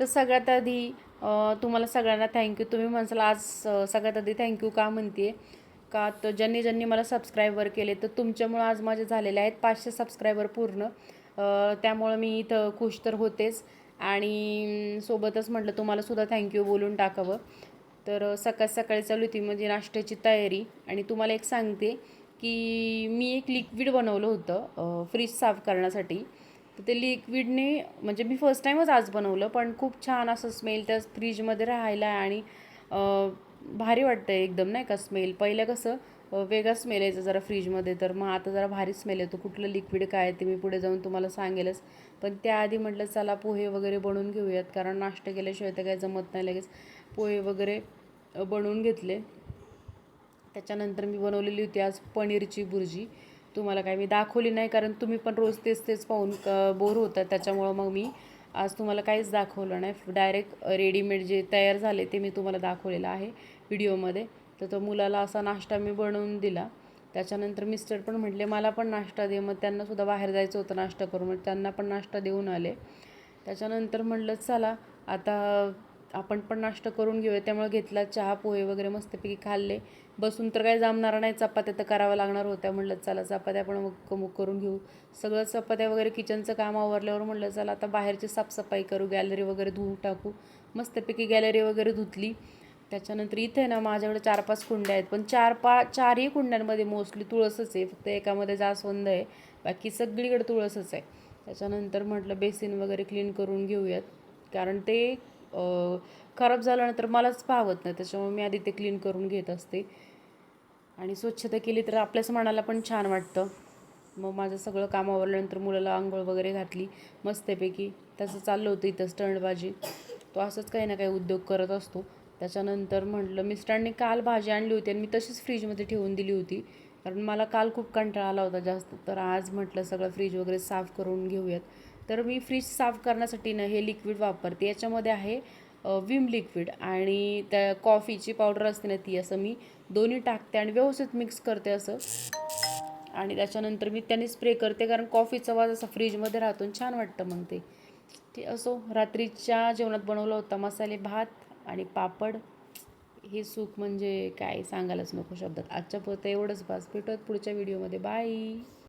तर सगळ्यात आधी तुम्हाला सगळ्यांना थँक्यू. तुम्ही म्हणसाल आज सगळ्यात आधी थँक्यू का म्हणते का, तर ज्यांनी ज्यांनी मला सबस्क्रायबर केले, तर तुमच्यामुळं आज माझे झालेले आहेत 500 सबस्क्रायबर पूर्ण. त्यामुळं मी इथं खुश तर होतेच, आणि सोबतच म्हटलं तुम्हालासुद्धा थँक्यू बोलून टाकावं. तर सकाळ सकाळी चालू होती म्हणजे नाश्त्याची तयारी. आणि तुम्हाला एक सांगते की मी एक लिक्विड बनवलं होतं फ्रीज साफ करण्यासाठी. तर ते लिक्विडने म्हणजे मी फर्स्ट टाईमच आज बनवलं, पण खूप छान असं स्मेल त्या फ्रीजमध्ये राहायला, आणि भारी वाटतं एकदम नाही का स्मेल. पहिलं कसं वेगळा स्मेल यायचा जरा फ्रीजमध्ये, तर मग आता जरा भारी स्मेल येतो. कुठलं लिक्विड काय आहे ते मी पुढे जाऊन तुम्हाला सांगेलच. पण त्याआधी म्हटलं चला पोहे वगैरे बनवून घेऊयात, कारण नाश्ता केल्याशिवाय तर काही जमत नाही. लगेच पोहे वगैरे बनवून घेतले. त्याच्यानंतर मी बनवलेली होती आज पनीरची भुर्जी. तुम्हाला काय मी दाखवली नाही, कारण तुम्ही पण रोज तेच तेच पाहून बोर होतात. त्याच्यामुळं मग मी आज तुम्हाला काहीच दाखवलं नाही. डायरेक्ट रेडीमेड जे तयार झाले ते मी तुम्हाला दाखवलेलं आहे व्हिडिओमध्ये. तर तो मुलाला असा नाश्ता मी बनवून दिला. त्याच्यानंतर मिस्टर पण म्हटले मला पण नाश्ता दे. मग त्यांनासुद्धा बाहेर जायचं होतं नाश्ता करून, मग त्यांना पण नाश्ता देऊन आले. त्याच्यानंतर म्हटलं चला आता आपण पण नाश्ता करून घेऊया. त्यामुळे घेतला चहा पोहे वगैरे मस्तपैकी खाल्ले. बसून तर काही जमणार नाही, चपात्या तर कराव्या लागणार होत्या. म्हटलं चला चपात्या पण मग करून घेऊ. सगळं चपात्या वगैरे किचनचं काम आवरल्यावर म्हटलं चला आता बाहेरची साफसफाई करू, गॅलरी वगैरे धुवून टाकू. मस्तपैकी गॅलरी वगैरे धुतली. त्याच्यानंतर इथे ना माझ्याकडे 4-5 कुंड्या आहेत, पण चारही कुंड्यांमध्ये मोस्टली तुळसच आहे. फक्त एकामध्ये जास्वंद आहे, बाकी सगळीकडे तुळसच आहे. त्याच्यानंतर म्हटलं बेसिन वगैरे क्लीन करून घेऊयात, कारण ते खराब झाल्यानंतर मलाच पाहत नाही. त्याच्यामुळे मी आधी ते क्लीन करून घेत असते, आणि स्वच्छता केली तर आपल्याच मनाला पण छान वाटतं. मग माझं सगळं काम आवरल्यानंतर मुलाला आंघोळ वगैरे घातली मस्तपैकी. त्याचं चाललं होतं इथं स्टंटबाजी. तो असंच काही ना काही उद्योग करत असतो. त्याच्यानंतर म्हटलं मिस्टरांनी काल भाजी आणली होती आणि मी तशीच फ्रीजमध्ये ठेवून दिली होती, कारण मला काल खूप कंटाळा आला होता जास्त. तर आज म्हटलं सगळं फ्रीज वगैरे साफ करून घेऊयात. तर मी फ्रीज साफ करण्यासाठी ना हे लिक्विड वापरते. याच्यामध्ये आहे विम लिक्विड, आणि त्या कॉफीची पावडर असते ना ती. असं मी दोन्ही टाकते आणि व्यवस्थित मिक्स करते असं, आणि त्याच्यानंतर मी त्याने स्प्रे करते, कारण कॉफीचा वास असा फ्रीजमध्ये राहतो छान वाटतं मग ते असो. रात्रीच्या जेवणात बनवला होता मसाले भात आणि पापड. हे सुख म्हणजे काय सांगायलाच नको शब्दात. आजच्या पुरतं एवढंच. बस भेटूयात पुढच्या व्हिडिओमध्ये. बाय.